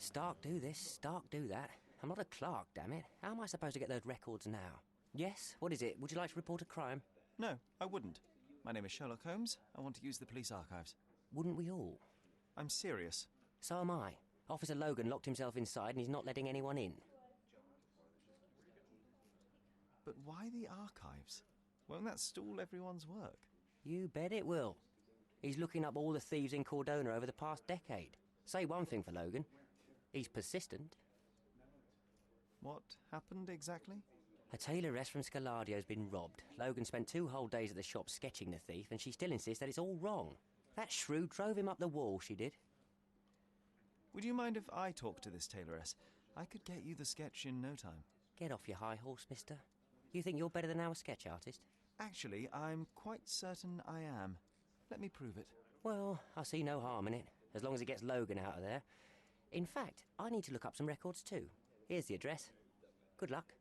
Stark do this, Stark do that. I'm not a clerk, damn it. How am I supposed to get those records now? Yes? What is it? Would you like to report a crime? No, I wouldn't. My name is Sherlock Holmes. I want to use the police archives. Wouldn't we all? I'm serious. So am I. Officer Logan locked himself inside and he's not letting anyone in. But why the archives? Won't that stall everyone's work? You bet it will. He's looking up all the thieves in Cordona over the past decade. Say one thing for Logan. He's persistent. What happened exactly? A tailoress from Scaladio's been robbed. Logan spent 2 whole days at the shop sketching the thief, and she still insists that it's all wrong. That shrew drove him up the wall, she did. Would you mind if I talk to this tailoress? I could get you the sketch in no time. Get off your high horse, mister. You think you're better than our sketch artist? Actually, I'm quite certain I am. Let me prove it. Well, I see no harm in it, as long as it gets Logan out of there. In fact, I need to look up some records too. Here's the address. Good luck.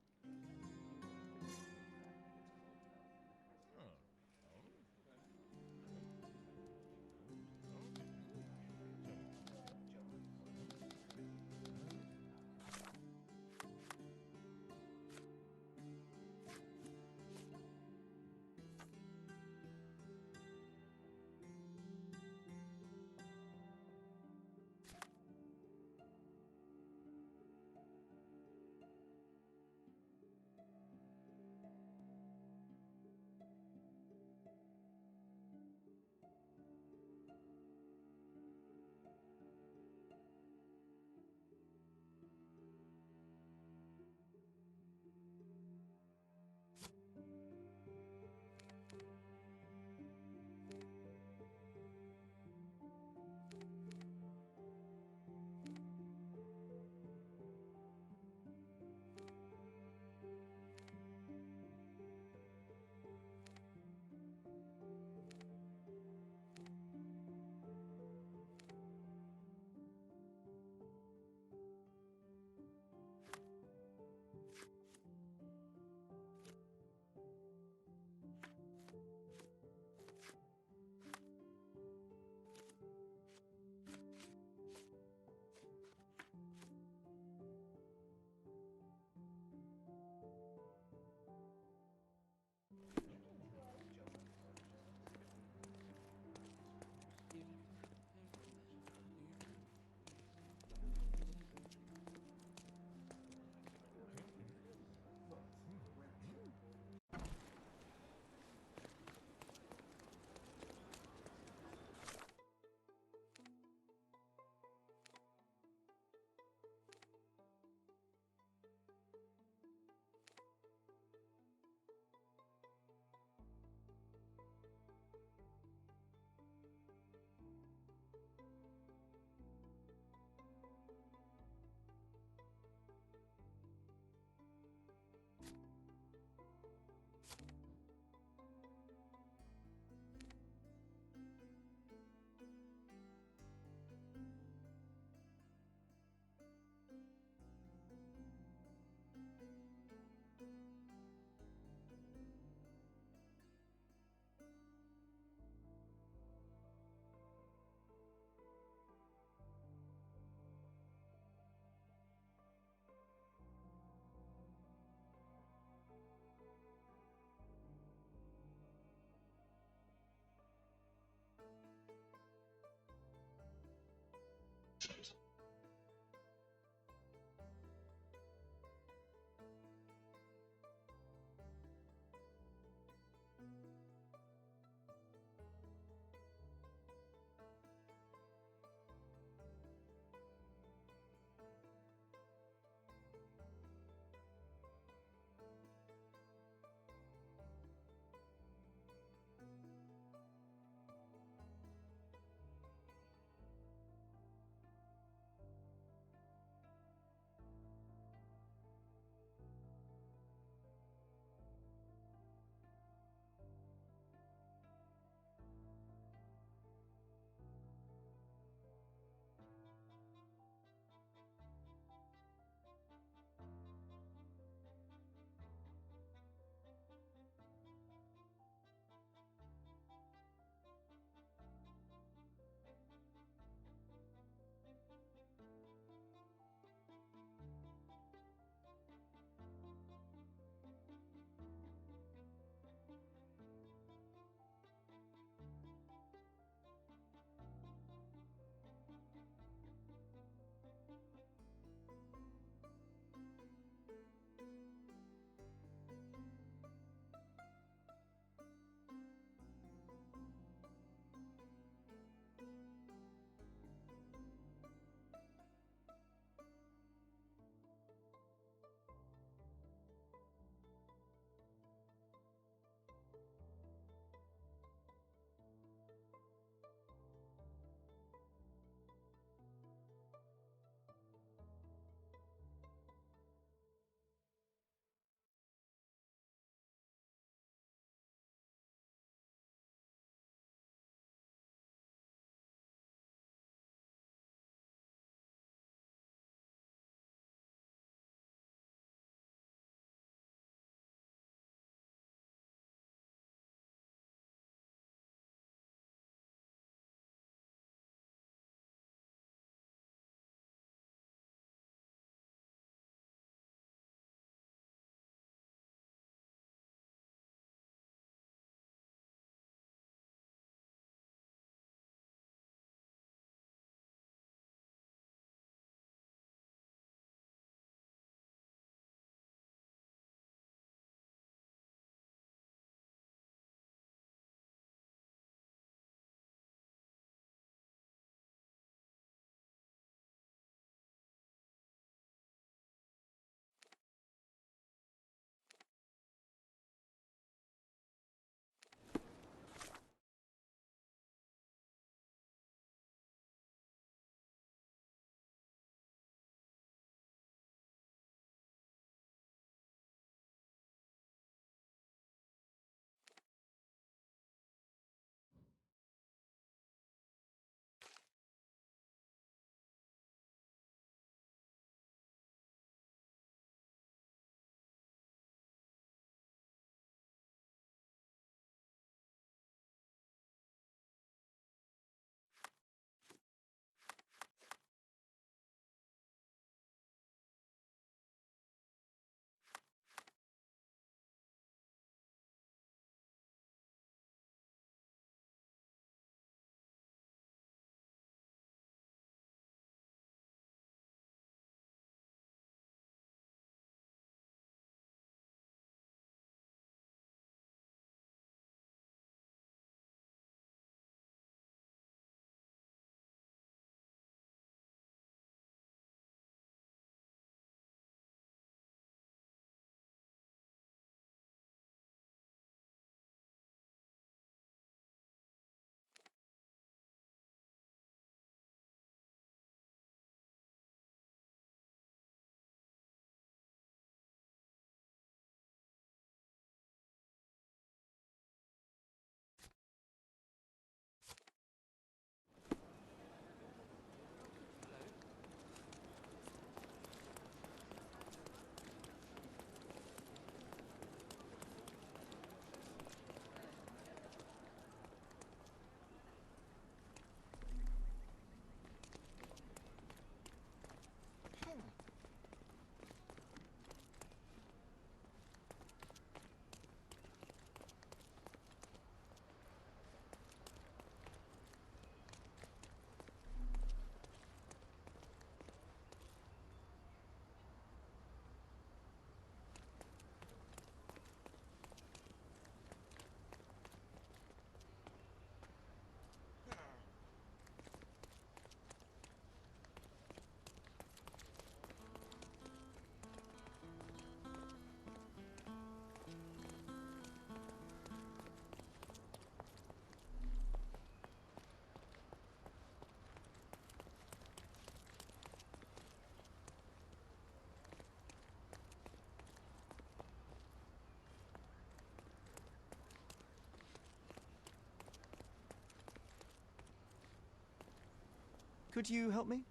Could you help me?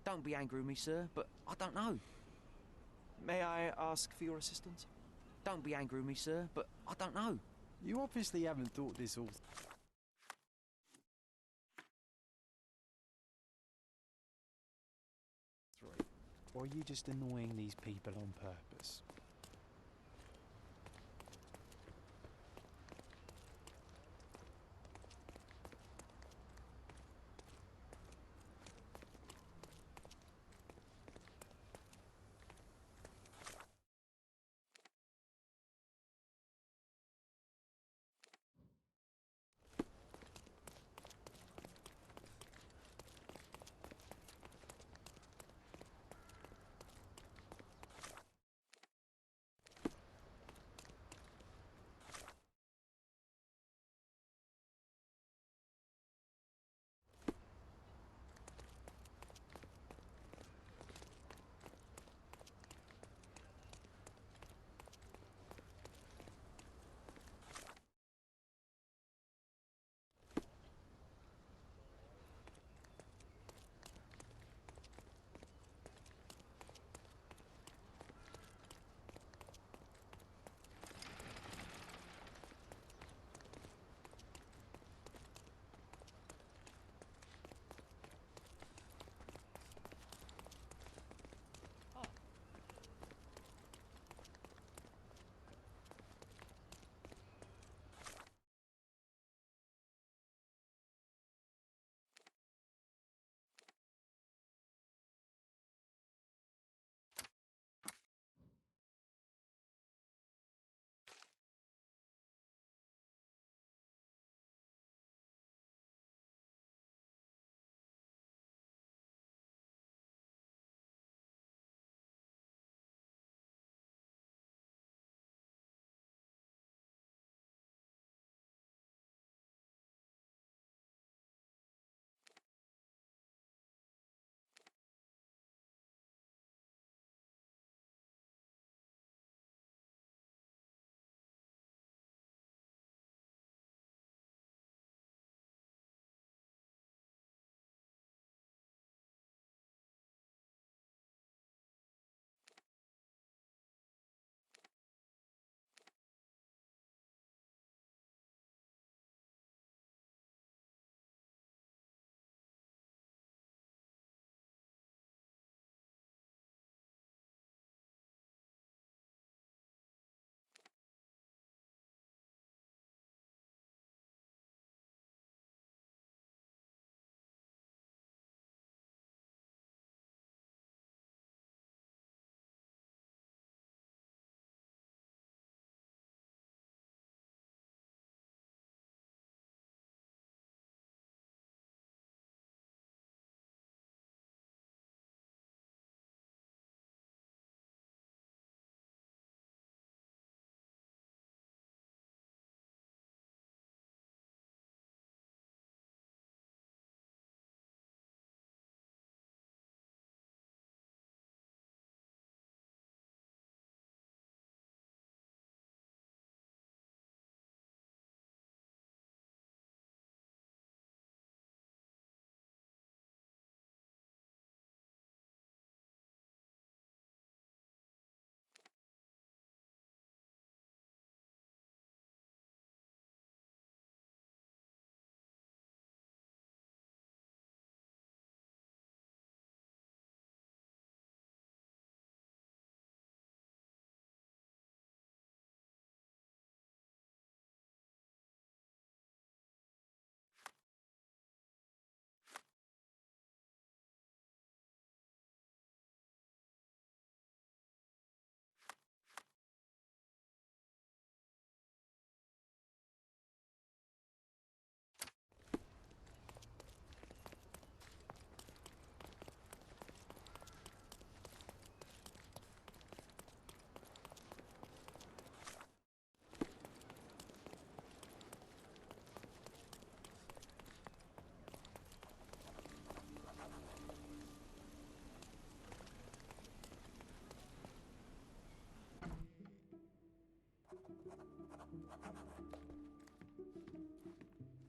Don't be angry with me, sir, but I don't know. May I ask for your assistance? Don't be angry with me, sir, but I don't know. You obviously haven't thought this all through. Or are you just annoying these people on purpose?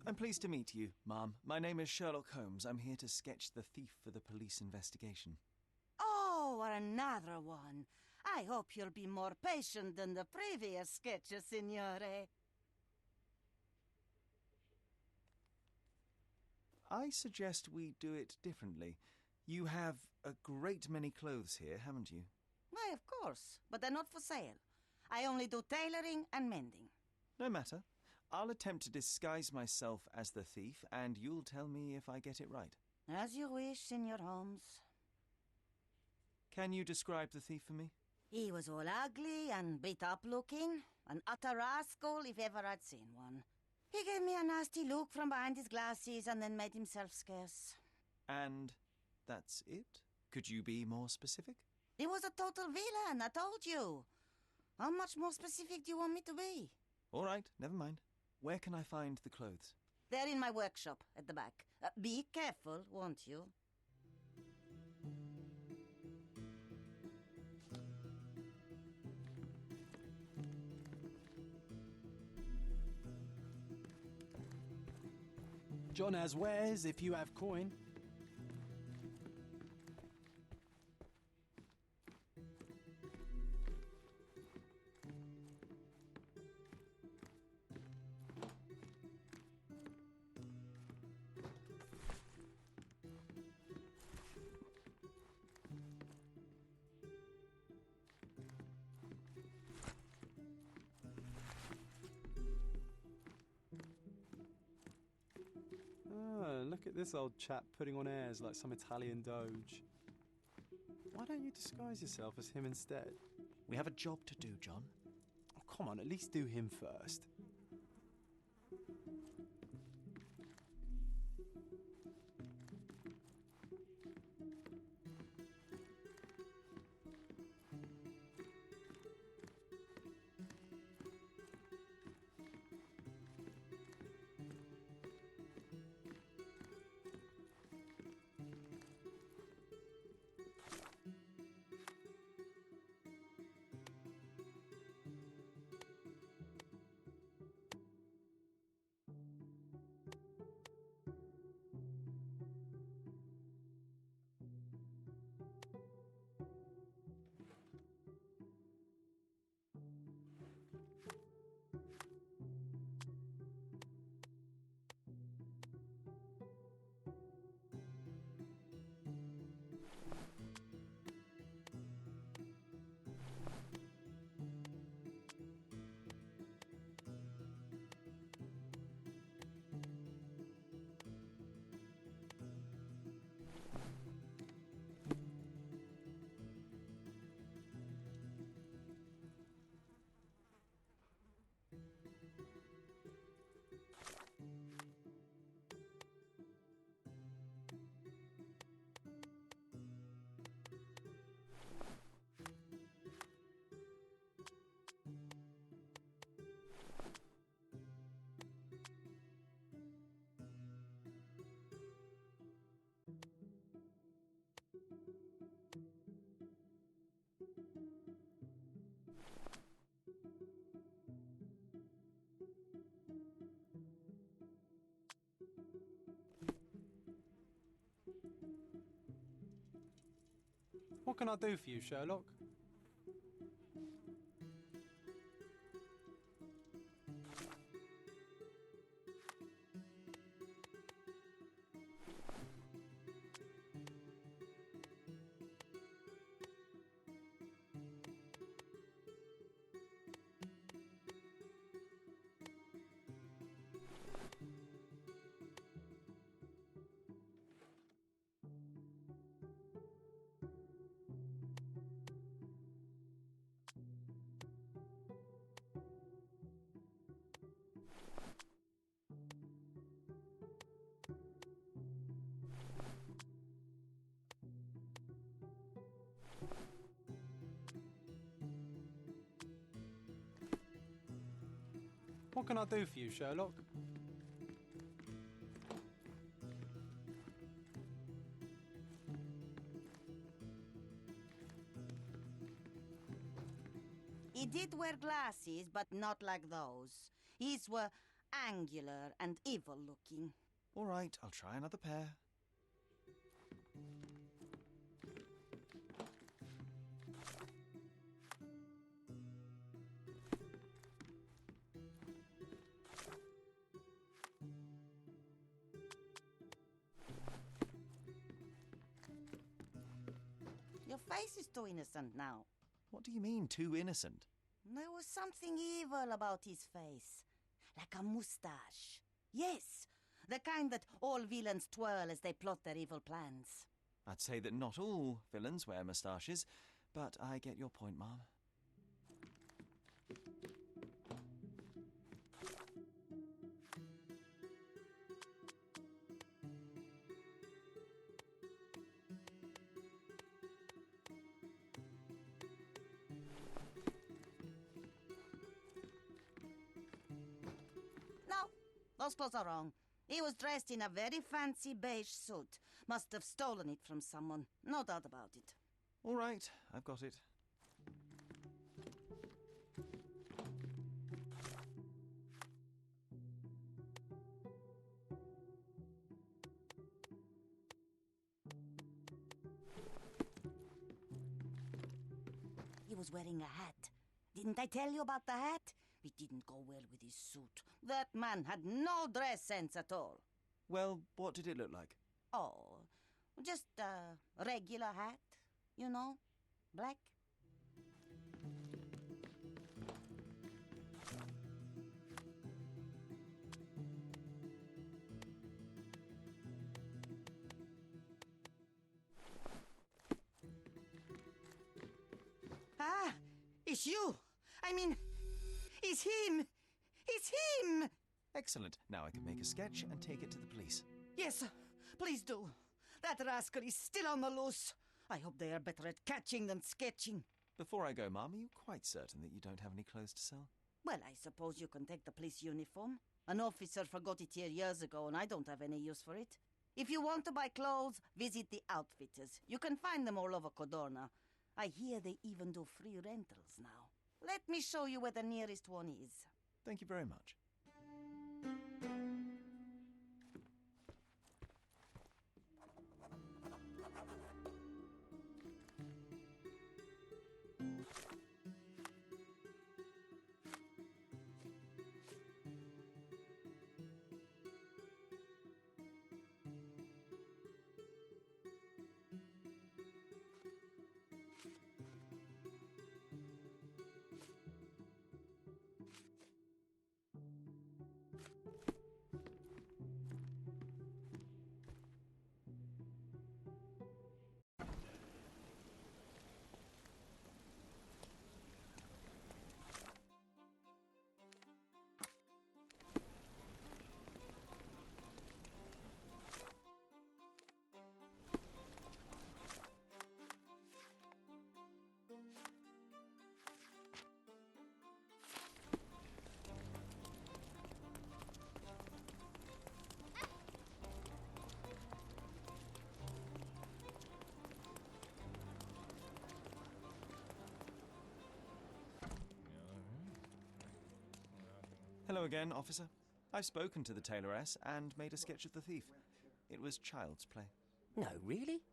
I'm pleased to meet you, ma'am. My name is Sherlock Holmes. I'm here to sketch the thief for the police investigation. Oh, another one. I hope you'll be more patient than the previous sketches, signore. I suggest we do it differently. You have a great many clothes here, haven't you? Why, of course, but they're not for sale. I only do tailoring and mending. No matter. I'll attempt to disguise myself as the thief, and you'll tell me if I get it right. As you wish, Signor Holmes. Can you describe the thief for me? He was all ugly and beat-up looking, an utter rascal if ever I'd seen one. He gave me a nasty look from behind his glasses and then made himself scarce. And that's it? Could you be more specific? He was a total villain, I told you. How much more specific do you want me to be? All right, never mind. Where can I find the clothes? They're in my workshop at the back. Be careful, won't you? John has wares if you have coin. Look at this old chap putting on airs like some Italian doge. Why don't you disguise yourself as him instead? We have a job to do, John. Oh, come on, at least do him first. What can I do for you, Sherlock? What can I do for you, Sherlock? He did wear glasses, but not like those. His were angular and evil looking. All right, I'll try another pair. Your face is too innocent now. What do you mean, too innocent? There was something evil about his face. Like a moustache. Yes, the kind that all villains twirl as they plot their evil plans. I'd say that not all villains wear moustaches, but I get your point, Mom. No, those clothes are wrong. He was dressed in a very fancy beige suit. Must have stolen it from someone. No doubt about it. All right, I've got it. He was wearing a hat. Didn't I tell you about the hat? It didn't go well with his suit. That man had no dress sense at all. Well, what did it look like? Oh, just a regular hat, you know, black. Ah, it's you. I mean, it's him. It's him. Excellent. Now I can make a sketch and take it to the police. Yes, please do. That rascal is still on the loose. I hope they are better at catching than sketching. Before I go, Mom, are you quite certain that you don't have any clothes to sell? Well, I suppose you can take the police uniform. An officer forgot it here years ago, and I don't have any use for it. If you want to buy clothes, visit the outfitters. You can find them all over Codorna. I hear they even do free rentals now. Let me show you where the nearest one is. Thank you very much. Hello again, officer. I've spoken to the tailoress and made a sketch of the thief. It was child's play. No, really?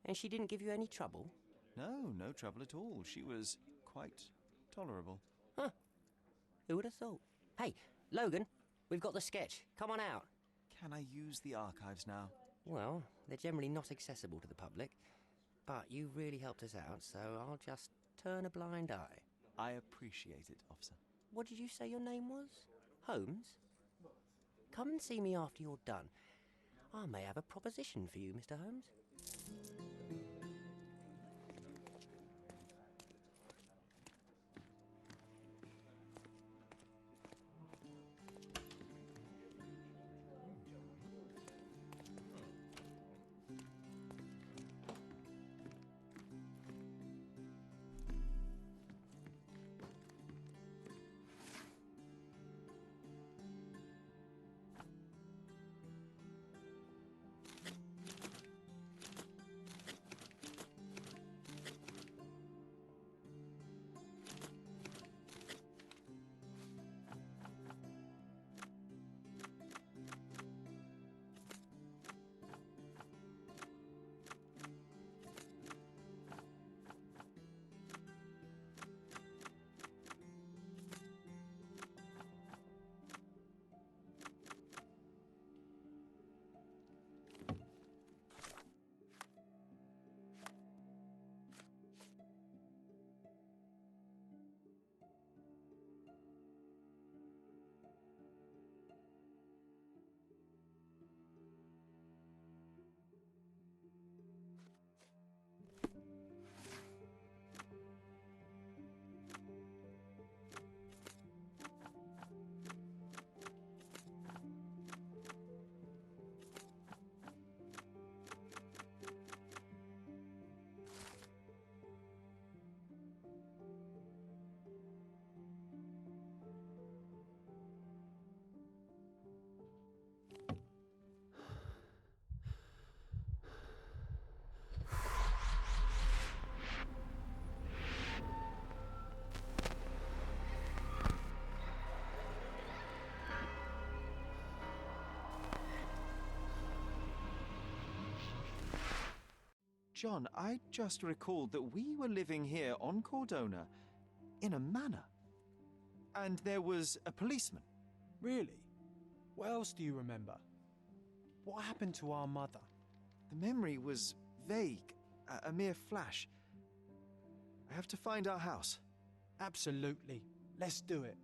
And she didn't give you any trouble? No, no trouble at all. She was quite tolerable. Huh. Who would have thought? Hey, Logan, we've got the sketch. Come on out. Can I use the archives now? Well, they're generally not accessible to the public, but you really helped us out, so I'll just turn a blind eye. I appreciate it, officer. What did you say your name was? Holmes? Come and see me after you're done. I may have a proposition for you, Mr. Holmes. John, I just recalled that we were living here on Cordona in a manor. And there was a policeman. Really? What else do you remember? What happened to our mother? The memory was vague, a mere flash. I have to find our house. Absolutely. Let's do it.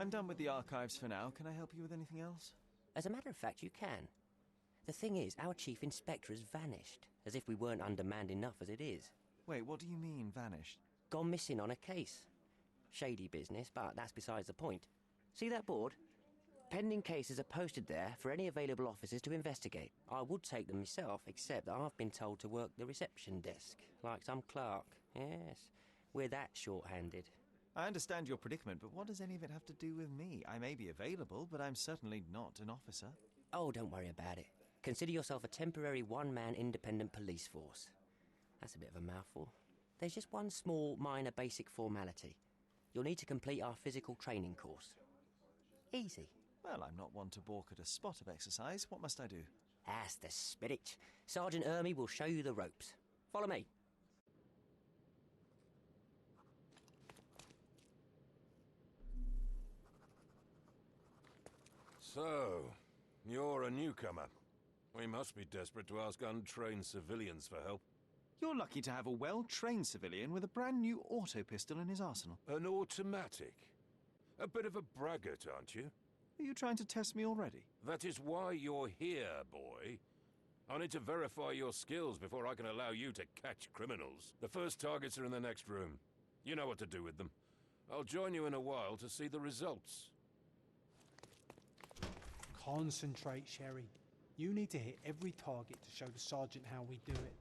I'm done with the archives for now. Can I help you with anything else? As a matter of fact, you can. The thing is, our chief inspector has vanished, as if we weren't undermanned enough as it is. Wait, what do you mean, vanished? Gone missing on a case. Shady business, but that's besides the point. See that board? Pending cases are posted there for any available officers to investigate. I would take them myself, except that I've been told to work the reception desk, like some clerk. Yes, we're that short-handed. I understand your predicament, but what does any of it have to do with me? I may be available, but I'm certainly not an officer. Oh, don't worry about it. Consider yourself a temporary one-man independent police force. That's a bit of a mouthful. There's just one small, minor basic formality. You'll need to complete our physical training course. Easy. Well, I'm not one to balk at a spot of exercise. What must I do? That's the spirit. Sergeant Ermy will show you the ropes. Follow me. So, you're a newcomer. We must be desperate to ask untrained civilians for help. You're lucky to have a well-trained civilian with a brand new auto pistol in his arsenal. An automatic? A bit of a braggart, aren't you? Are you trying to test me already? That is why you're here, boy. I need to verify your skills before I can allow you to catch criminals. The first targets are in the next room. You know what to do with them. I'll join you in a while to see the results. Concentrate, Sherry. You need to hit every target to show the sergeant how we do it.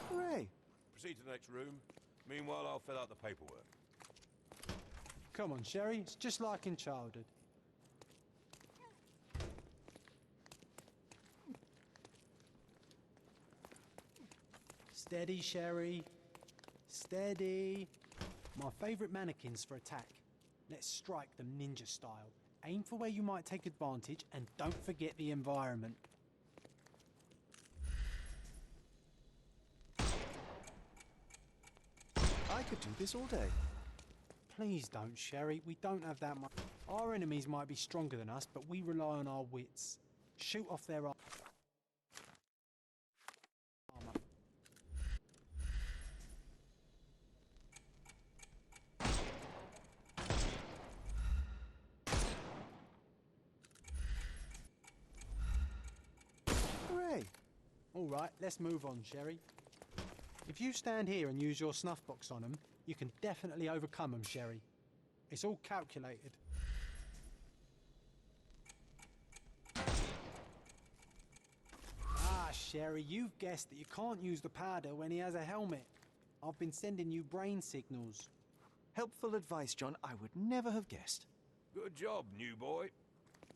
Hooray! Proceed to the next room. Meanwhile, I'll fill out the paperwork. Come on, Sherry. It's just like in childhood. Steady, Sherry. Steady. My favourite mannequins for attack. Let's strike them ninja style. Aim for where you might take advantage and don't forget the environment. I could do this all day. Please don't, Sherry. We don't have that much. Our enemies might be stronger than us, but we rely on our wits. Shoot off their armor. Hooray! All right, let's move on, Sherry. If you stand here and use your snuff box on them, you can definitely overcome them, Sherry. It's all calculated. Ah, Sherry, you've guessed that you can't use the powder when he has a helmet. I've been sending you brain signals. Helpful advice, John. I would never have guessed. Good job, new boy.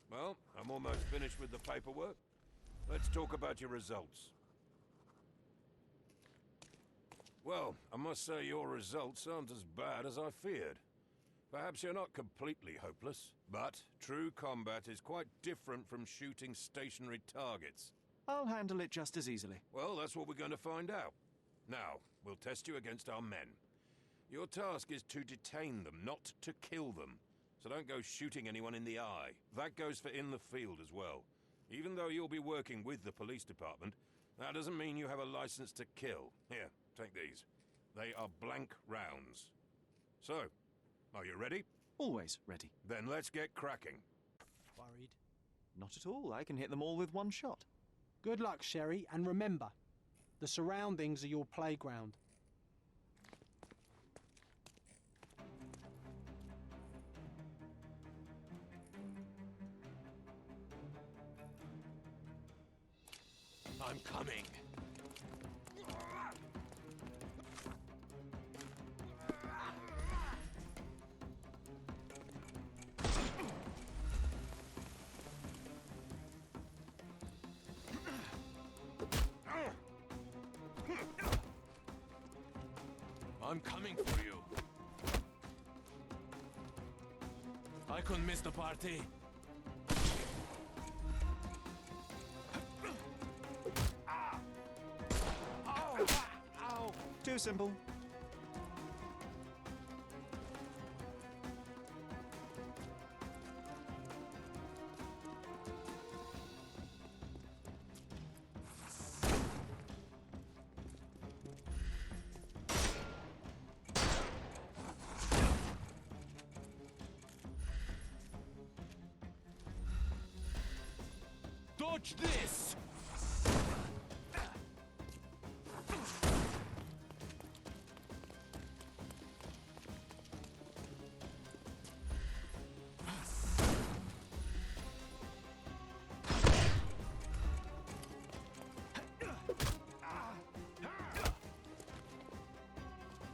Well, I'm almost finished with the paperwork. Let's talk about your results. Well, I must say your results aren't as bad as I feared. Perhaps you're not completely hopeless, but true combat is quite different from shooting stationary targets. I'll handle it just as easily. Well, that's what we're going to find out. Now, we'll test you against our men. Your task is to detain them, not to kill them. So don't go shooting anyone in the eye. That goes for in the field as well. Even though you'll be working with the police department, that doesn't mean you have a license to kill. Here, take these. They are blank rounds. So, are you ready? Always ready. Then let's get cracking. Worried? Not at all. I can hit them all with one shot. Good luck, Sherry, and remember, the surroundings are your playground. I'm coming. I'm coming for you. I couldn't miss the party. Too simple. Dodge this!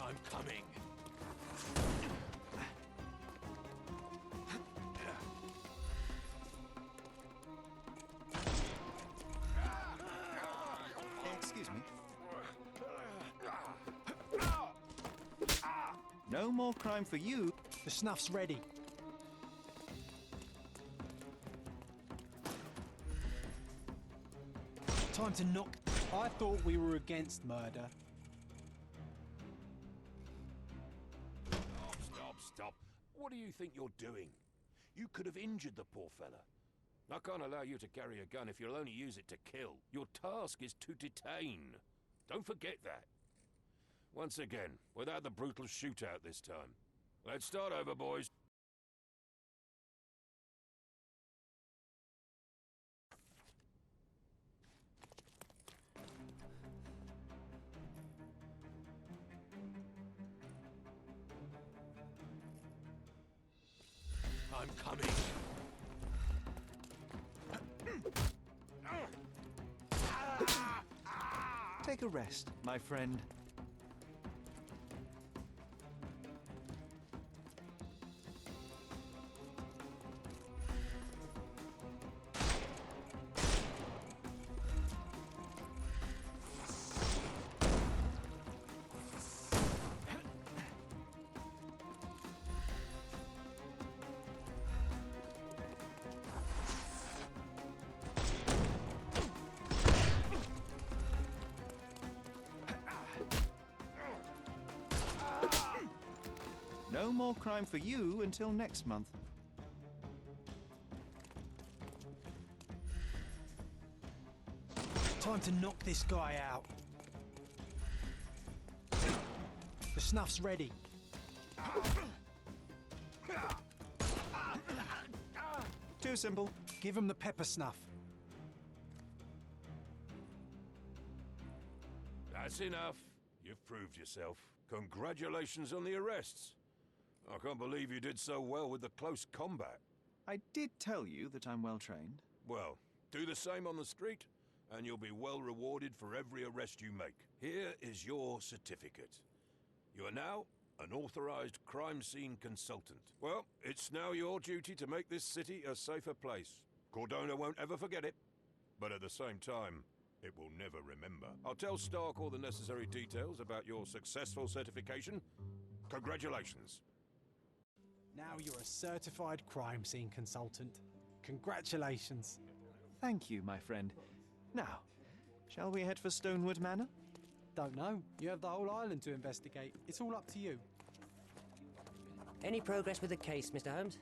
I'm coming. Excuse me. No more crime for you. The snuff's ready. Time to knock. I thought we were against murder. Stop. What do you think you're doing? You could have injured the poor fella. I can't allow you to carry a gun if you'll only use it to kill. Your task is to detain. Don't forget that. Once again, without the brutal shootout this time. Let's start over, boys. I'm coming. Take a rest, my friend. No more crime for you until next month. Time to knock this guy out. The snuff's ready. Too simple. Give him the pepper snuff. That's enough. You've proved yourself. Congratulations on the arrests. I can't believe you did so well with the close combat. I did tell you that I'm well trained. Well, do the same on the street, and you'll be well rewarded for every arrest you make. Here is your certificate. You are now an authorized crime scene consultant. Well, it's now your duty to make this city a safer place. Cordona won't ever forget it, but at the same time, It will never remember. I'll tell Stark all the necessary details about your successful certification. Congratulations. Now you're a certified crime scene consultant. Congratulations. Thank you, my friend. Now, shall we head for Stonewood Manor? Don't know. You have the whole island to investigate. It's all up to you. Any progress with the case, Mr. Holmes?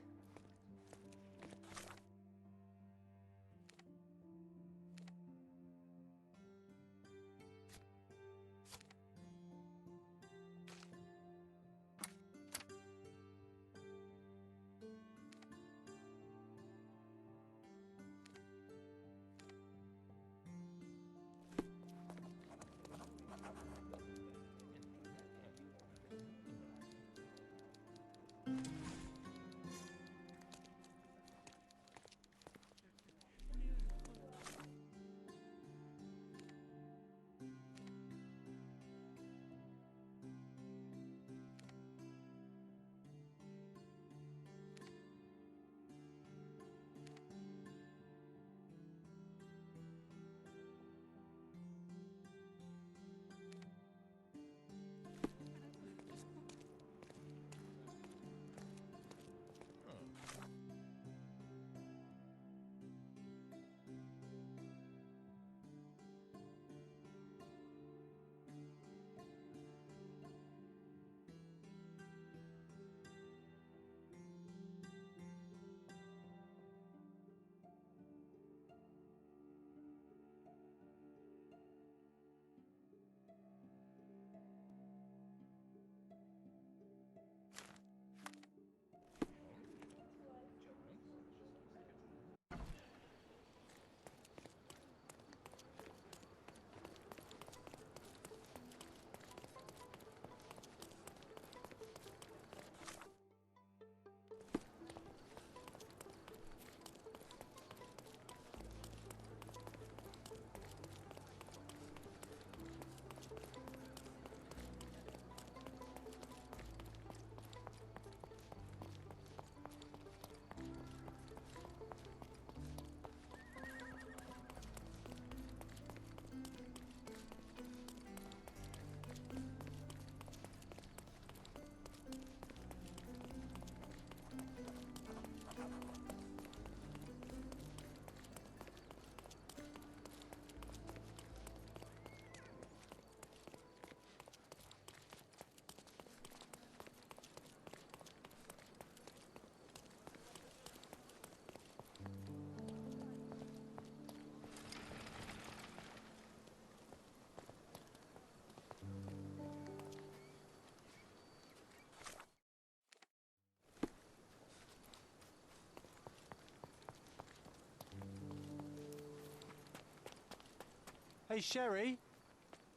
Hey, Sherry,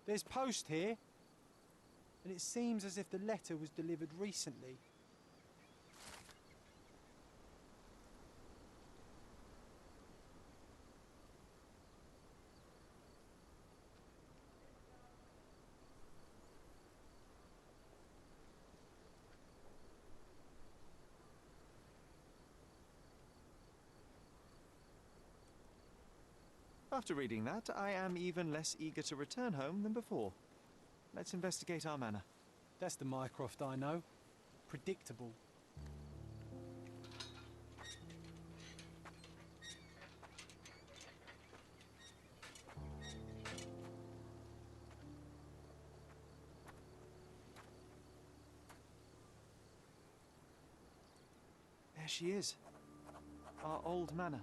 there's post here, and it seems as if the letter was delivered recently. After reading that, I am even less eager to return home than before. Let's investigate our manor. That's the Mycroft I know. Predictable. There she is. Our old manor.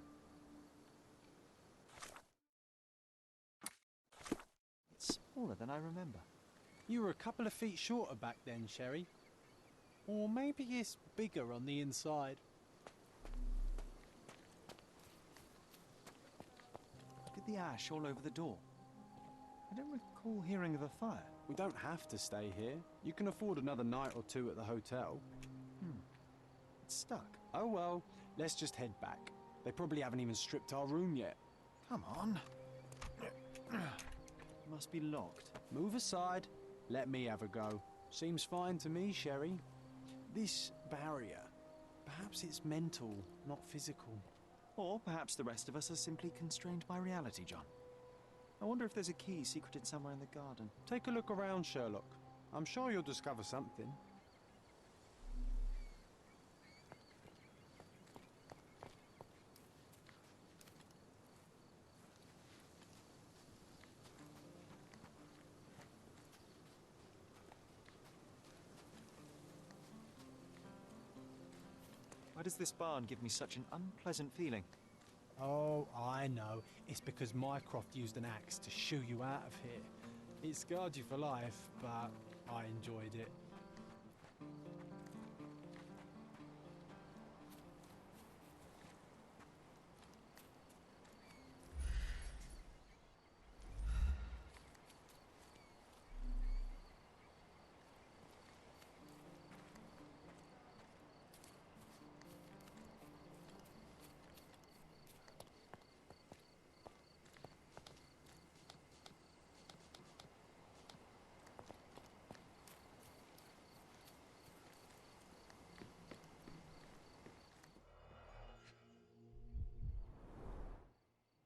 It's smaller than I remember. You were a couple of feet shorter back then, Sherry. Or maybe it's bigger on the inside. Look at the ash all over the door. I don't recall hearing of a fire. We don't have to stay here. You can afford another night or two at the hotel. It's stuck. Oh well, let's just head back. They probably haven't even stripped our room yet. Come on. Must be locked. Move aside. Let me have a go. Seems fine to me, Sherry. This barrier, perhaps it's mental, not physical. Or perhaps the rest of us are simply constrained by reality, John. I wonder if there's a key secreted somewhere in the garden. Take a look around, Sherlock. I'm sure you'll discover something. Why does this barn give me such an unpleasant feeling? Oh, I know. It's because Mycroft used an axe to shoo you out of here. It scarred you for life, but I enjoyed it.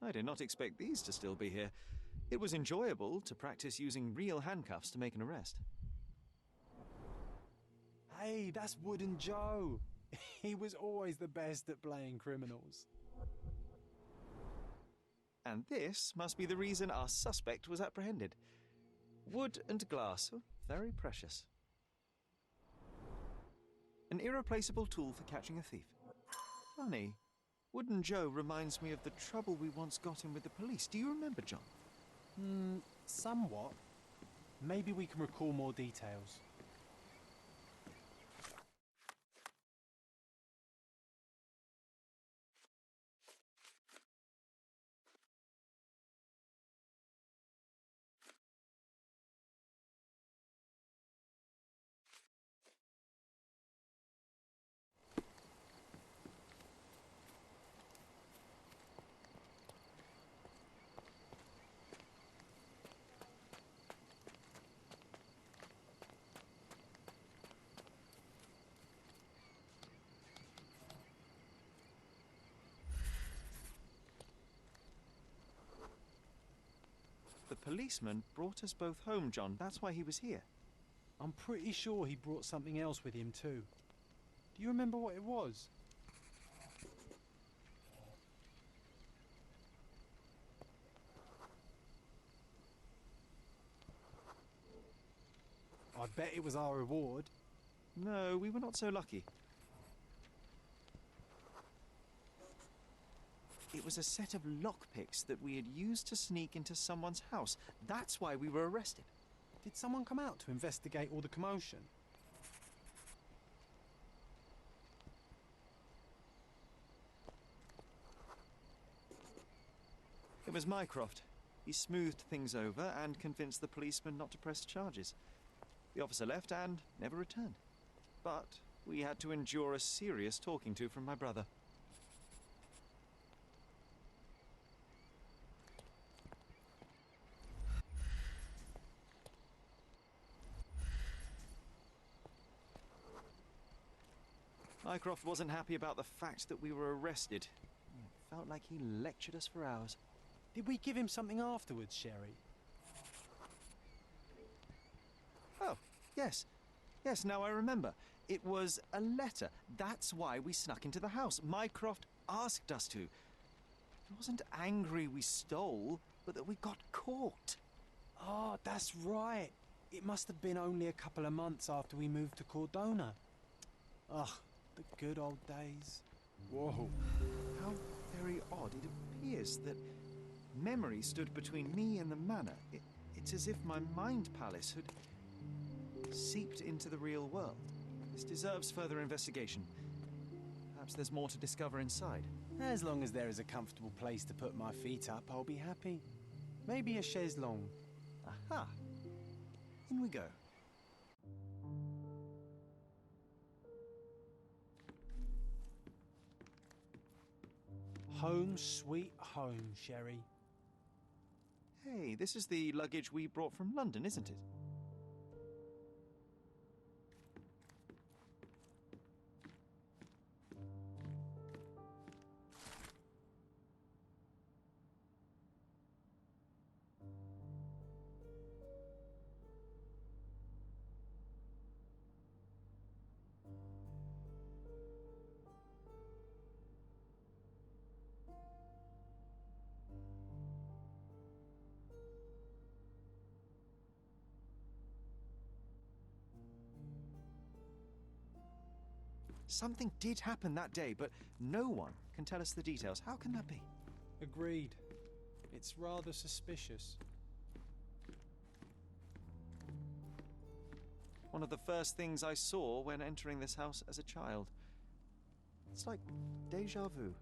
I did not expect these to still be here. It was enjoyable to practice using real handcuffs to make an arrest. Hey, that's Wooden Joe. He was always the best at playing criminals. And this must be the reason our suspect was apprehended. Wood and glass, oh, very precious. An irreplaceable tool for catching a thief. Funny. Wooden Joe reminds me of the trouble we once got in with the police. Do you remember, John? Somewhat. Maybe we can recall more details. The policeman brought us both home, John. That's why he was here. I'm pretty sure he brought something else with him too. Do you remember what it was? I bet it was our reward. No, we were not so lucky. It was a set of lockpicks that we had used to sneak into someone's house. That's why we were arrested. Did someone come out to investigate all the commotion? It was Mycroft. He smoothed things over and convinced the policeman not to press charges. The officer left and never returned. But we had to endure a serious talking to from my brother. Mycroft wasn't happy about the fact that we were arrested. It felt like he lectured us for hours. Did we give him something afterwards, Sherry? Oh, yes. Yes, now I remember. It was a letter. That's why we snuck into the house. Mycroft asked us to. He wasn't angry we stole, but that we got caught. Oh, that's right. It must have been only a couple of months after we moved to Cordona. Ugh, the good old days. Whoa. How very odd. It appears that memory stood between me and the manor. It's as if my mind palace had seeped into the real world. This deserves further investigation. Perhaps there's more to discover inside. As long as there is a comfortable place to put my feet up, I'll be happy. Maybe a chaise longue. Aha! In we go. Home sweet home, Sherry. Hey, this is the luggage we brought from London, isn't it? Something did happen that day, but no one can tell us the details. How can that be? Agreed. It's rather suspicious. One of the first things I saw when entering this house as a child. It's like déjà vu.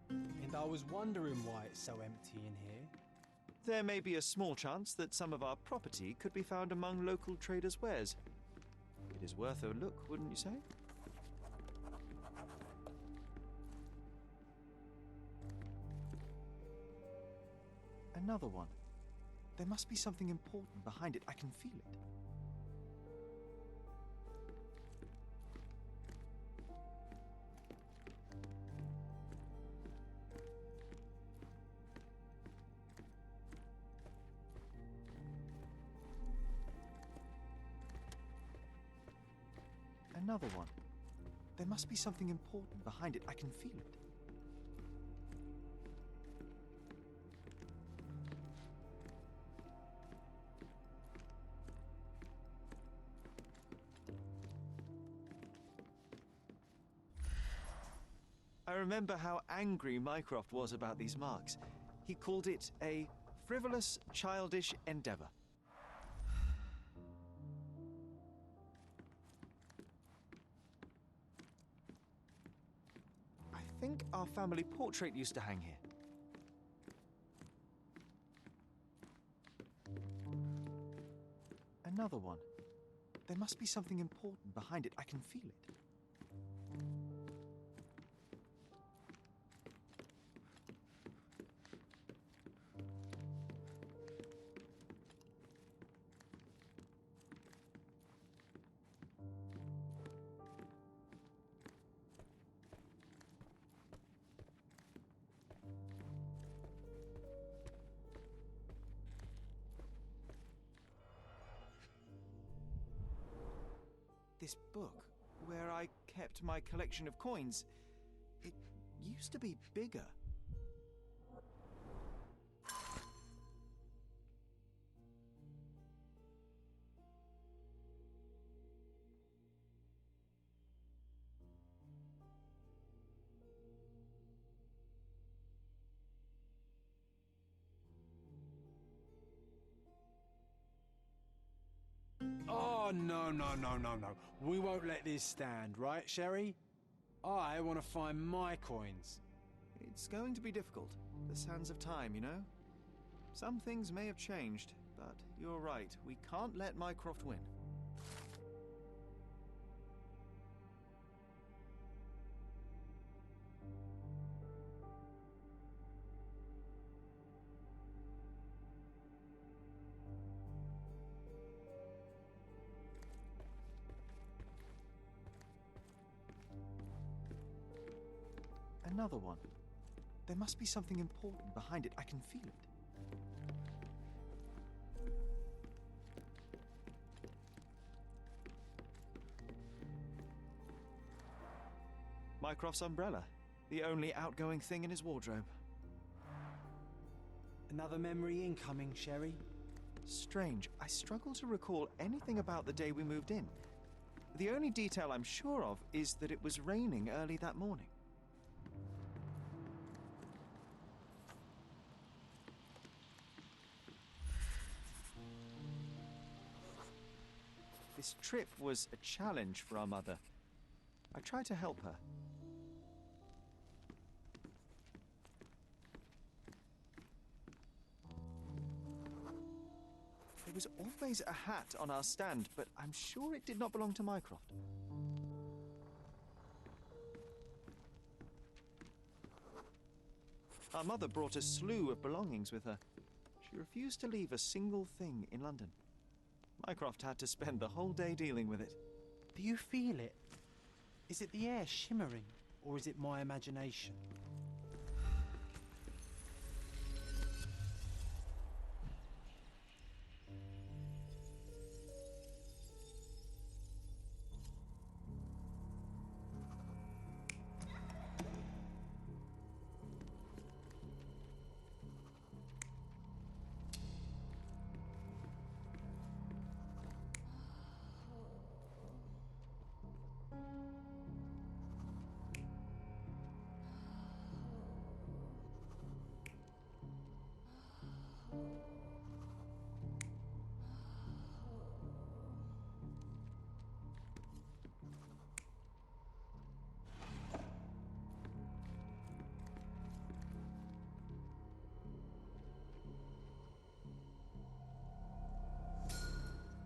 And I was wondering why it's so empty in here. There may be a small chance that some of our property could be found among local traders' wares. It is worth a look, wouldn't you say? Another one. There must be something important behind it. I can feel it. Another one. There must be something important behind it. I can feel it. I remember how angry Mycroft was about these marks. He called it a frivolous, childish endeavor. I think our family portrait used to hang here. Another one. There must be something important behind it. I can feel it. This book, where I kept my collection of coins, it used to be bigger. Oh, no. We won't let this stand, right, Sherry? I want to find my coins. It's going to be difficult. The sands of time, you know? Some things may have changed, but you're right. We can't let Mycroft win. Another one. There must be something important behind it. I can feel it. Mycroft's umbrella. The only outgoing thing in his wardrobe. Another memory incoming, Sherry. Strange. I struggle to recall anything about the day we moved in. The only detail I'm sure of is that it was raining early that morning. This trip was a challenge for our mother. I tried to help her. There was always a hat on our stand, but I'm sure it did not belong to Mycroft. Our mother brought a slew of belongings with her. She refused to leave a single thing in London. Mycroft had to spend the whole day dealing with it. Do you feel it? Is it the air shimmering, or is it my imagination?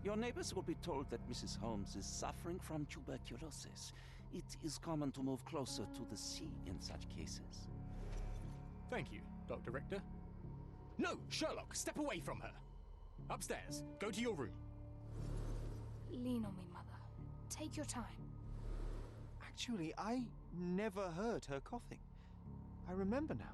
Your neighbors will be told that Mrs. Holmes is suffering from tuberculosis. It is common to move closer to the sea in such cases. Thank you, Dr. Richter. No, Sherlock, step away from her. Upstairs, go to your room. Lean on me, Mother. Take your time. Actually, I never heard her coughing. I remember now.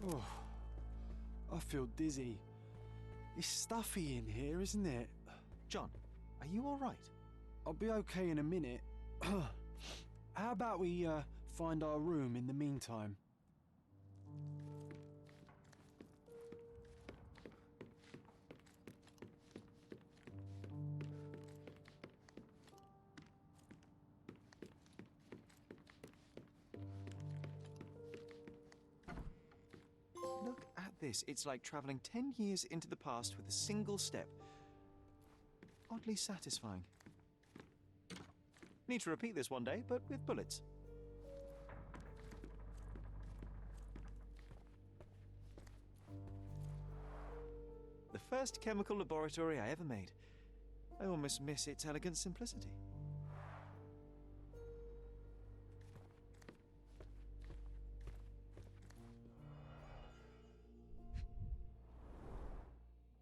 Oh, I feel dizzy. It's stuffy in here, isn't it? John, are you all right? I'll be okay in a minute. How about we find our room in the meantime? Look at this. It's like traveling 10 years into the past with a single step. Oddly satisfying. Need to repeat this one day, but with bullets. The first chemical laboratory I ever made. I almost miss its elegant simplicity.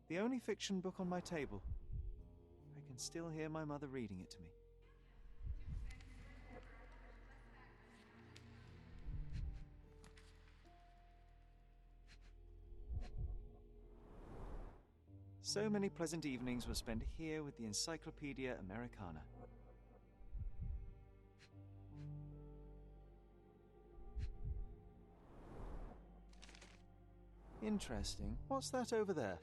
The only fiction book on my table. I can still hear my mother reading it to me. So many pleasant evenings were spent here with the Encyclopedia Americana. Interesting. What's that over there?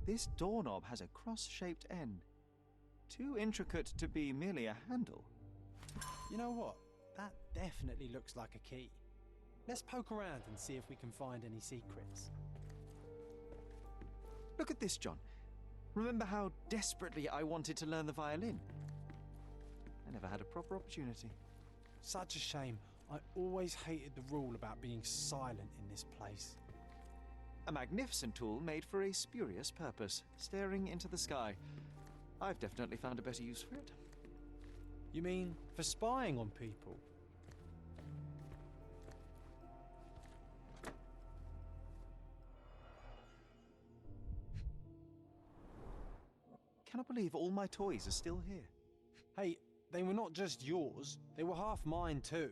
This doorknob has a cross-shaped end. Too intricate to be merely a handle. You know what? That definitely looks like a key. Let's poke around and see if we can find any secrets. Look at this, John. Remember how desperately I wanted to learn the violin? I never had a proper opportunity. Such a shame. I always hated the rule about being silent in this place. A magnificent tool made for a spurious purpose, staring into the sky. I've definitely found a better use for it. You mean for spying on people? Cannot believe all my toys are still here. Hey, they were not just yours, they were half mine too.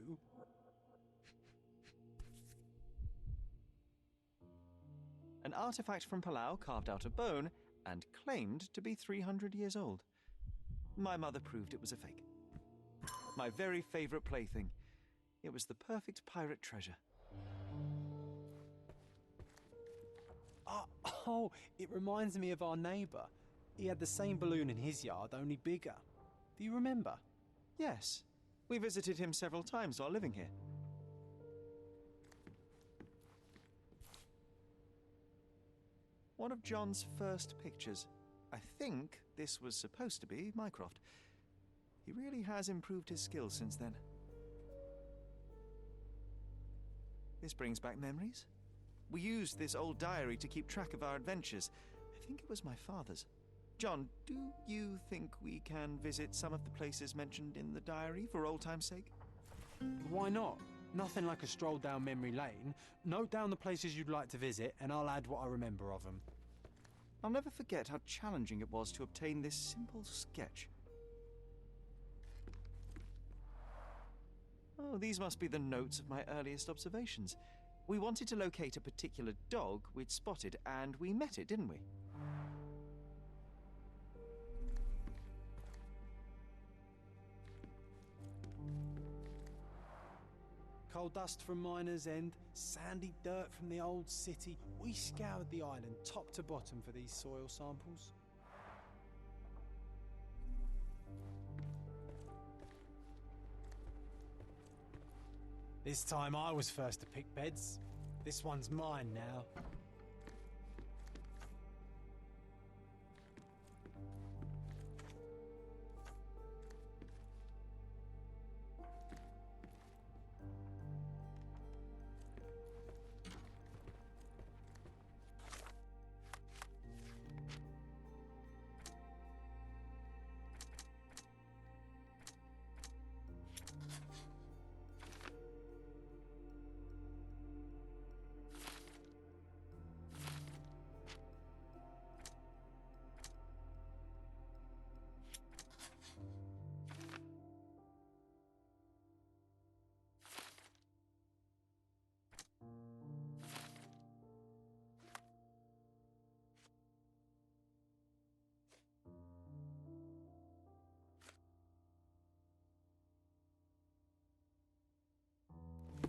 An artifact from Palau carved out of bone and claimed to be 300 years old. My mother proved it was a fake. My very favorite plaything. It was the perfect pirate treasure. Oh, it reminds me of our neighbour. He had the same balloon in his yard, only bigger. Do you remember? Yes. We visited him several times while living here. One of John's first pictures. I think this was supposed to be Mycroft. He really has improved his skills since then. This brings back memories. We used this old diary to keep track of our adventures. I think it was my father's. John, do you think we can visit some of the places mentioned in the diary for old time's sake? Why not? Nothing like a stroll down memory lane. Note down the places you'd like to visit, and I'll add what I remember of them. I'll never forget how challenging it was to obtain this simple sketch. Oh, these must be the notes of my earliest observations. We wanted to locate a particular dog we'd spotted, and we met it, didn't we? Coal dust from Miner's End, sandy dirt from the old city. We scoured the island top to bottom for these soil samples. This time I was first to pick beds. This one's mine now.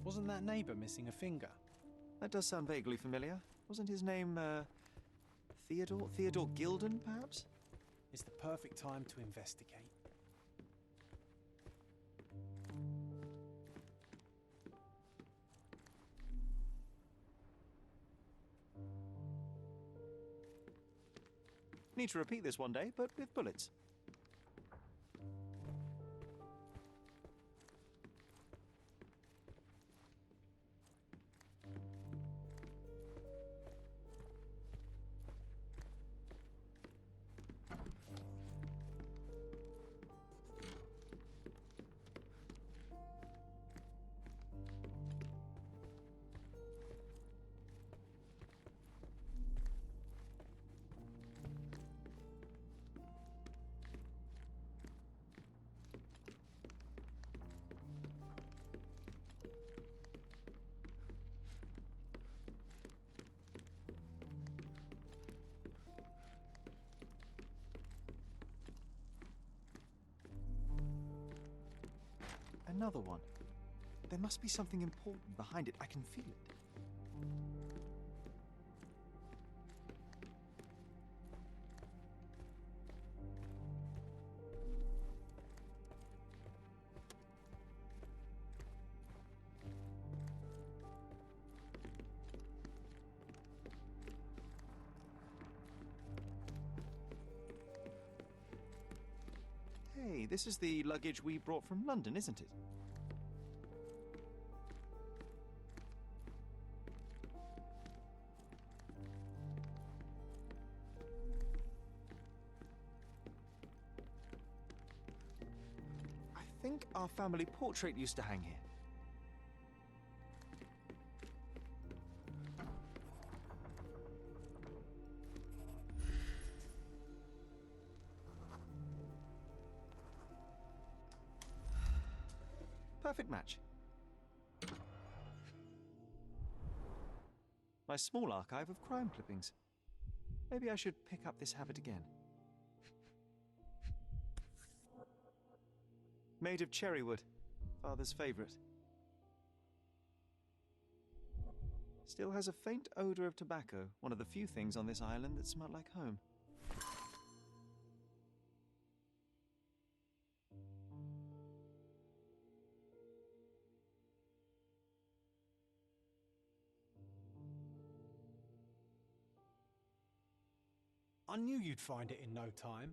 Wasn't that neighbour missing a finger? That does sound vaguely familiar. Wasn't his name, Theodore? Theodore Gilden, perhaps? It's the perfect time to investigate. Need to repeat this one day, but with bullets. Another one. There must be something important behind it. I can feel it. Hey, this is the luggage we brought from London, isn't it? I think our family portrait used to hang here. Perfect match. My small archive of crime clippings. Maybe I should pick up this habit again. Made of cherry wood. Father's favourite. Still has a faint odour of tobacco, one of the few things on this island that smell like home. I knew you'd find it in no time.